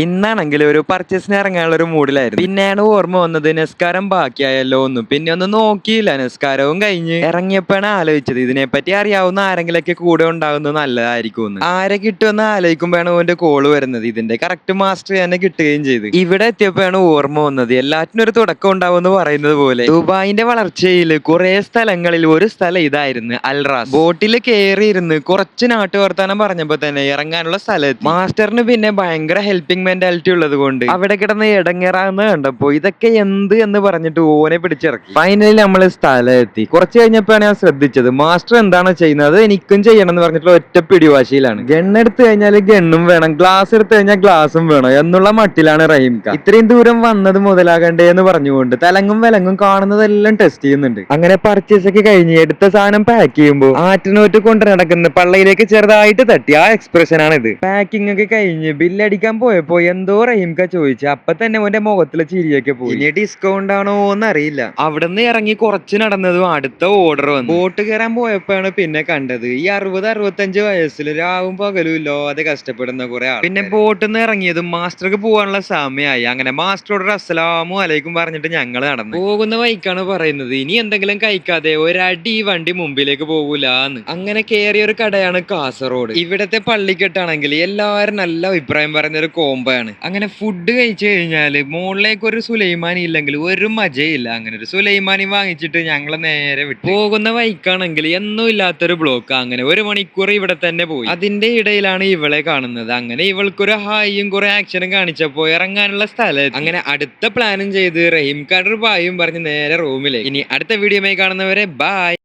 ഇന്നാണെങ്കിൽ ഒരു പർച്ചേസിന് ഇറങ്ങാനുള്ള ഒരു മൂഡിലായിരുന്നു. പിന്നെയാണ് ഓർമ്മ വന്നത് നിസ്കാരം ബാക്കിയായല്ലോ ഒന്നും. പിന്നെ ഒന്നും നോക്കിയില്ല, നിസ്കാരവും കഴിഞ്ഞ് ഇറങ്ങിയപ്പോഴാണ് ആലോചിച്ചത് ഇതിനെപ്പറ്റി അറിയാവുന്ന ആരെങ്കിലൊക്കെ കൂടെ ഉണ്ടാകുന്നത് നല്ലതായിരിക്കും എന്ന്. ആരെ കിട്ടുമെന്ന് ആലോചിക്കുമ്പോഴാണ് ഓന്റെ കോള് വരുന്നത്. ഇതിന്റെ കറക്റ്റ് മാസ്റ്റർ തന്നെ കിട്ടുകയും ചെയ്തു. ഇവിടെ എത്തിയപ്പോഴാണ് ഓർമ്മ വന്നത് എല്ലാറ്റിനും ഒരു തുടക്കം ഉണ്ടാവും എന്ന് പറയുന്നത് പോലെ ദുബായിന്റെ വളർച്ചയിൽ കുറെ സ്ഥലങ്ങളിൽ ഒരു സ്ഥലം ഇതായിരുന്നു അൽറാസ്. ബോട്ടിൽ കയറിയിരുന്ന് കുറച്ച് നാട്ടുവർത്താനം പറഞ്ഞപ്പോ തന്നെ ഇറങ്ങാനുള്ള സ്ഥലം മാസ്റ്ററിന് പിന്നെ ഭയങ്കര ഹെൽപ്പിംഗ് മെന്റാലിറ്റി ഉള്ളത് കൊണ്ട് അവിടെ കിടന്ന് ഇടങ്ങേറാന്ന് കണ്ടപ്പോ ഇതൊക്കെ എന്ത് എന്ന് പറഞ്ഞിട്ട് ഓനെ പിടിച്ചിറക്കി. ഫൈനലി നമ്മൾ സ്ഥലം എത്തി. കുറച്ച് കഴിഞ്ഞപ്പോഴാണ് ഞാൻ ശ്രദ്ധിച്ചത് മാസ്റ്റർ എന്താണ് ചെയ്യുന്നത് എനിക്കും ചെയ്യണം എന്ന് പറഞ്ഞിട്ടുള്ള ഒറ്റ പിടിവാശിയിലാണ്. ഗണ്ണെടുത്ത് കഴിഞ്ഞാൽ ഗണ്ണും വേണം, ഗ്ലാസ് എടുത്തു കഴിഞ്ഞാൽ ഗ്ലാസും വേണം എന്നുള്ള മട്ടിലാണ് റഹീംക. ഇത്രയും ദൂരം വന്നത് മുതലാകണ്ടേ എന്ന് പറഞ്ഞുകൊണ്ട് തലങ്ങും വിലങ്ങും കാണുന്നതെല്ലാം ടെസ്റ്റ് ചെയ്യുന്നുണ്ട്. അങ്ങനെ പർച്ചേസ് ഒക്കെ കഴിഞ്ഞ് എടുത്ത സാധനം പാക്ക് ചെയ്യുമ്പോൾ ആറ്റിനോറ്റ് കൊണ്ട് നടക്കുന്ന പള്ളയിലേക്ക് ചെറുതായിട്ട് തട്ടി ആ എക്സ്പ്രഷൻ ആണ് ഇത്. പാക്കിംഗ് ഒക്കെ കഴിഞ്ഞ് ബില്ലടിക്കാൻ പോയപ്പോ എന്തോ റഹീംക ചോദിച്ചു. അപ്പൊ തന്നെ ഓന്റെ മുഖത്തിലെ ചിരിയൊക്കെ പോയി. ഇനി ഡിസ്കൗണ്ട് ആണോ എന്ന് അറിയില്ല. അവിടുന്ന് ഇറങ്ങി കുറച്ച് നടന്നതും അടുത്ത ഓർഡർ വന്നു. ബോട്ട് കയറാൻ പോയപ്പോഴാണ് പിന്നെ കണ്ടത് ഈ 60-65 വയസ്സിൽ രാവും പകലും ഇല്ലാതെ കഷ്ടപ്പെടുന്ന കുറെ ആൾ. പിന്നെ ബോട്ടിൽ നിന്ന് ഇറങ്ങിയതും മാസ്റ്റർക്ക് പോകാനുള്ള സമയമായി. അങ്ങനെ മാസ്റ്ററോട് അസ്സലാമു അലൈക്കും പറഞ്ഞിട്ട് ഞങ്ങൾ നടന്നു പോകുന്ന വഴിക്കാണ് പറയുന്നത് ഇനി എന്തെങ്കിലും കഴിക്കാതെ ഒരടി വണ്ടി മുമ്പിലേക്ക് പോകൂലെന്ന്. അങ്ങനെ കയറിയ ഒരു കടയാണ് കാസർഗോഡ്. ഇവിടത്തെ പള്ളിക്കെട്ടാണെങ്കിൽ എല്ലാവരും നല്ല അഭിപ്രായം പറയുന്ന ഒരു കോംബോ ആണ്. അങ്ങനെ ഫുഡ് കഴിച്ചു കഴിഞ്ഞാല് മുകളിലേക്ക് ഒരു സുലൈമാനി ഇല്ലെങ്കിൽ ഒരു മജയില്ല. അങ്ങനെ ഒരു സുലൈമാനി വാങ്ങിച്ചിട്ട് ഞങ്ങൾ നേരെ വിട്ടു. പോകുന്ന വഴിക്കാണെങ്കിൽ എന്നും ഇല്ലാത്തൊരു ബ്ലോക്ക്. അങ്ങനെ 1 മണിക്കൂർ ഇവിടെ തന്നെ പോയി. അതിന്റെ ഇടയിലാണ് ഇവളെ കാണുന്നത്. അങ്ങനെ ഇവൾക്കൊരു ഹായും കുറെ ആക്ഷനും കാണിച്ചപ്പോ ഇറങ്ങാനുള്ള സ്ഥലം. അങ്ങനെ അടുത്ത പ്ലാനും ചെയ്ത് റഹീംകാട് ബായും പറഞ്ഞ് നേരെ റൂമിലേക്ക്. ഇനി അടുത്ത വീഡിയോയുമായി കാണുന്നവരെ ബൈ.